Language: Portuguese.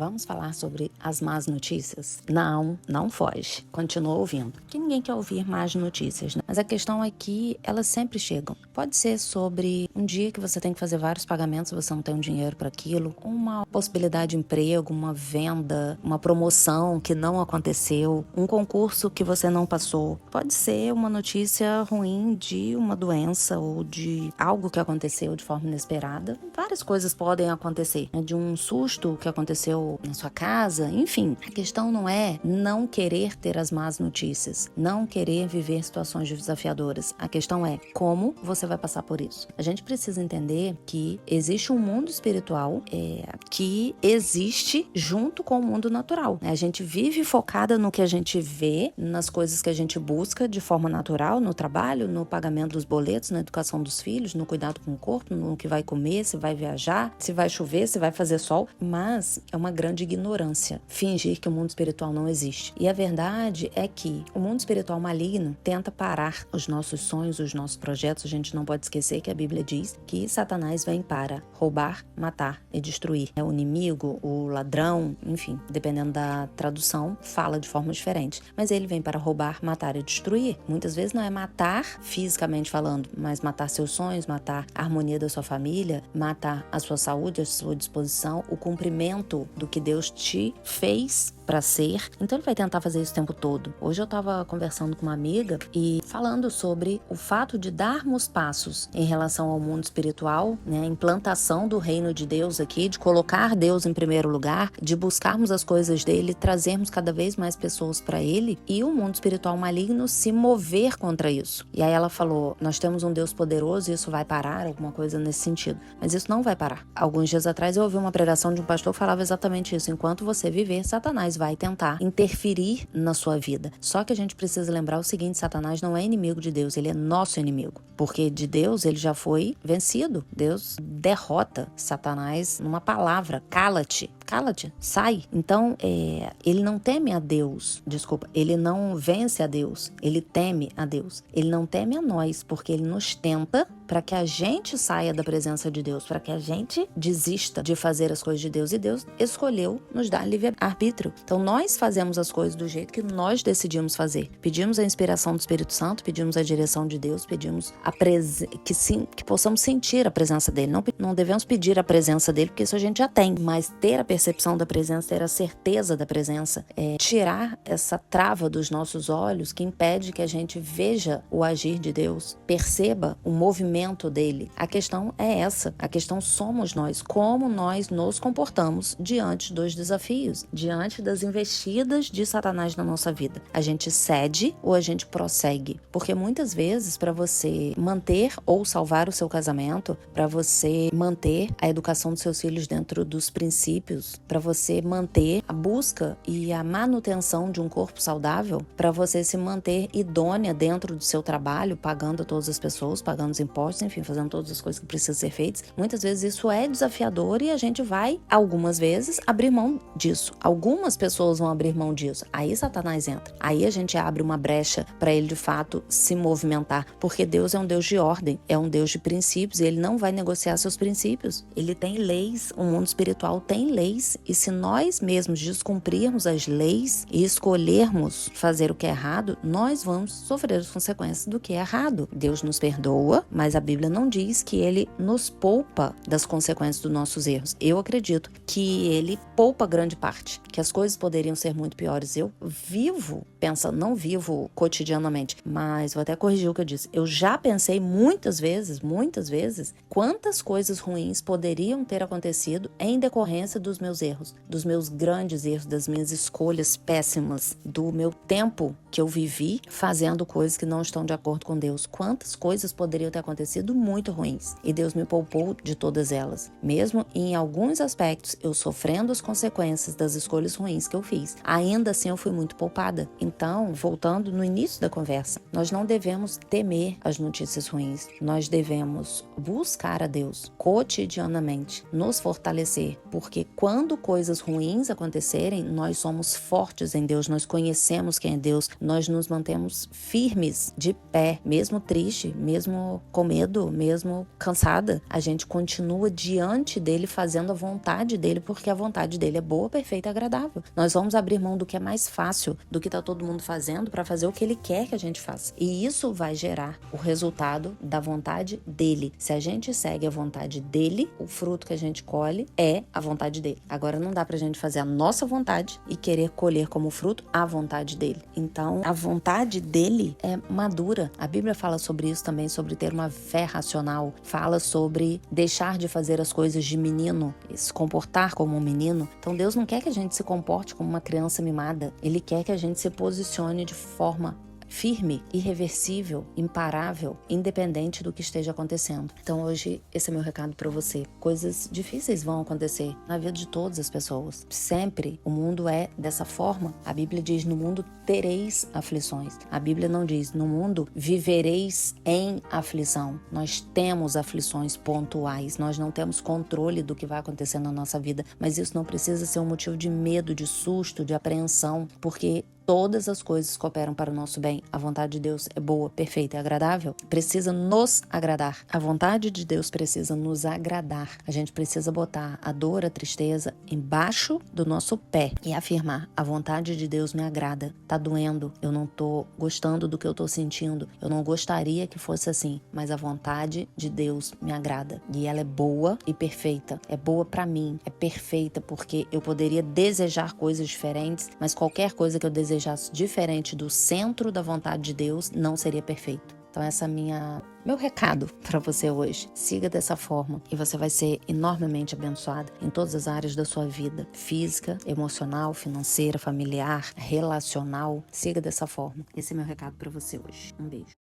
Vamos falar sobre as más notícias? Não foge. Continua ouvindo. Que ninguém quer ouvir más notícias, né? Mas a questão é que elas sempre chegam. Pode ser sobre um dia que você tem que fazer vários pagamentos, você não tem um dinheiro para aquilo, uma possibilidade de emprego, uma venda, uma promoção que não aconteceu, um concurso que você não passou. Pode ser uma notícia ruim de uma doença ou de algo que aconteceu de forma inesperada. Várias coisas podem acontecer, né? De um susto que aconteceu na sua casa, enfim. A questão não é não querer ter as más notícias, não querer viver situações desafiadoras. A questão é como você vai passar por isso. A gente precisa entender que existe um mundo espiritual que existe junto com o mundo natural. A gente vive focada no que a gente vê, nas coisas que a gente busca de forma natural, no trabalho, no pagamento dos boletos, na educação dos filhos, no cuidado com o corpo, no que vai comer, se vai viajar, se vai chover, se vai fazer sol. Mas é uma grande ignorância fingir que o mundo espiritual não existe. E a verdade é que o mundo espiritual maligno tenta parar os nossos sonhos, os nossos projetos. A gente não pode esquecer que a Bíblia diz que Satanás vem para roubar, matar e destruir. É o inimigo, o ladrão, enfim, dependendo da tradução, fala de forma diferente. Mas ele vem para roubar, matar e destruir. Muitas vezes não é matar fisicamente falando, mas matar seus sonhos, matar a harmonia da sua família, matar a sua saúde, a sua disposição, o cumprimento do que Deus te fez para ser. Então ele vai tentar fazer isso o tempo todo. Hoje eu estava conversando com uma amiga e falando sobre o fato de darmos passos em relação ao mundo espiritual, né? A implantação do reino de Deus aqui, de colocar Deus em primeiro lugar, de buscarmos as coisas dele, trazermos cada vez mais pessoas para ele e o mundo espiritual maligno se mover contra isso. E aí ela falou, nós temos um Deus poderoso e isso vai parar, alguma coisa nesse sentido. Mas isso não vai parar. Alguns dias atrás eu ouvi uma pregação de um pastor que falava exatamente isso. Enquanto você viver, Satanás vai tentar interferir na sua vida. Só que a gente precisa lembrar o seguinte, Satanás não é inimigo de Deus, ele é nosso inimigo. Porque de Deus ele já foi vencido. Deus derrota Satanás numa palavra, cala-te, sai. Então, ele não teme a Deus, ele não vence a Deus, ele teme a Deus. Ele não teme a nós, porque ele nos tenta para que a gente saia da presença de Deus, para que a gente desista de fazer as coisas de Deus. E Deus escolheu nos dar livre-arbítrio. Então, nós fazemos as coisas do jeito que nós decidimos fazer. Pedimos a inspiração do Espírito Santo, pedimos a direção de Deus, pedimos que possamos sentir a presença dele. Não devemos pedir a presença dele, porque isso a gente já tem, mas ter a percepção da presença, ter a certeza da presença, tirar essa trava dos nossos olhos que impede que a gente veja o agir de Deus, perceba o movimento dele. A questão é essa, a questão somos nós, como nós nos comportamos diante dos desafios, diante das investidas de Satanás na nossa vida. A gente cede ou a gente prossegue? Porque muitas vezes para você manter ou salvar o seu casamento, para você manter a educação dos seus filhos dentro dos princípios, para você manter a busca e a manutenção de um corpo saudável, para você se manter idônea dentro do seu trabalho, pagando a todas as pessoas, pagando os impostos, enfim, fazendo todas as coisas que precisam ser feitas. Muitas vezes isso é desafiador e a gente vai, algumas vezes, abrir mão disso. Algumas pessoas vão abrir mão disso. Aí Satanás entra. Aí a gente abre uma brecha para ele, de fato, se movimentar. Porque Deus é um Deus de ordem, é um Deus de princípios e ele não vai negociar seus princípios. Ele tem leis, o mundo espiritual tem leis e se nós mesmos descumprirmos as leis e escolhermos fazer o que é errado, nós vamos sofrer as consequências do que é errado. Deus nos perdoa, mas a Bíblia não diz que ele nos poupa das consequências dos nossos erros. Eu acredito que ele poupa grande parte, que as coisas poderiam ser muito piores. Eu não vivo cotidianamente, mas vou até corrigir o que eu disse. Eu já pensei muitas vezes, quantas coisas ruins poderiam ter acontecido em decorrência dos meus erros, dos meus grandes erros, das minhas escolhas péssimas, do meu tempo que eu vivi fazendo coisas que não estão de acordo com Deus. Quantas coisas poderiam ter acontecido muito ruins. E Deus me poupou de todas elas. Mesmo em alguns aspectos, eu sofrendo as consequências das escolhas ruins que eu fiz. Ainda assim, eu fui muito poupada. Então, voltando no início da conversa, nós não devemos temer as notícias ruins. Nós devemos buscar a Deus cotidianamente, nos fortalecer. Porque quando coisas ruins acontecerem, nós somos fortes em Deus, nós conhecemos quem é Deus, nós nos mantemos firmes, de pé, mesmo triste, mesmo com medo, mesmo cansada, a gente continua diante dele fazendo a vontade dele, porque a vontade dele é boa, perfeita e agradável. Nós vamos abrir mão do que é mais fácil, do que tá todo mundo fazendo, para fazer o que ele quer que a gente faça. E isso vai gerar o resultado da vontade dele. Se a gente segue a vontade dele, o fruto que a gente colhe é a vontade dele. Agora não dá pra gente fazer a nossa vontade e querer colher como fruto a vontade dele. Então, a vontade dele é madura. A Bíblia fala sobre isso também, sobre ter uma fé racional. Fala sobre deixar de fazer as coisas de menino, se comportar como um menino. Então, Deus não quer que a gente se comporte como uma criança mimada. Ele quer que a gente se posicione de forma firme, irreversível, imparável, independente do que esteja acontecendo. Então hoje esse é meu recado para você. Coisas difíceis vão acontecer na vida de todas as pessoas. Sempre o mundo é dessa forma. A Bíblia diz: no mundo tereis aflições. A Bíblia não diz: no mundo vivereis em aflição. Nós temos aflições pontuais. Nós não temos controle do que vai acontecer na nossa vida, mas isso não precisa ser um motivo de medo, de susto, de apreensão, porque todas as coisas cooperam para o nosso bem. A vontade de Deus é boa, perfeita e agradável. Precisa nos agradar. A vontade de Deus precisa nos agradar. A gente precisa botar a dor, a tristeza embaixo do nosso pé e afirmar: a vontade de Deus me agrada. Tá doendo, eu não tô gostando do que eu tô sentindo. Eu não gostaria que fosse assim, mas a vontade de Deus me agrada. E ela é boa e perfeita. É boa para mim, é perfeita, porque eu poderia desejar coisas diferentes, mas qualquer coisa que eu desejasse diferente do centro da vontade de Deus não seria perfeito. Então essa é meu recado para você hoje. Siga dessa forma e você vai ser enormemente abençoado em todas as áreas da sua vida, física, emocional, financeira, familiar, relacional. Siga dessa forma. Esse é meu recado para você hoje. Um beijo.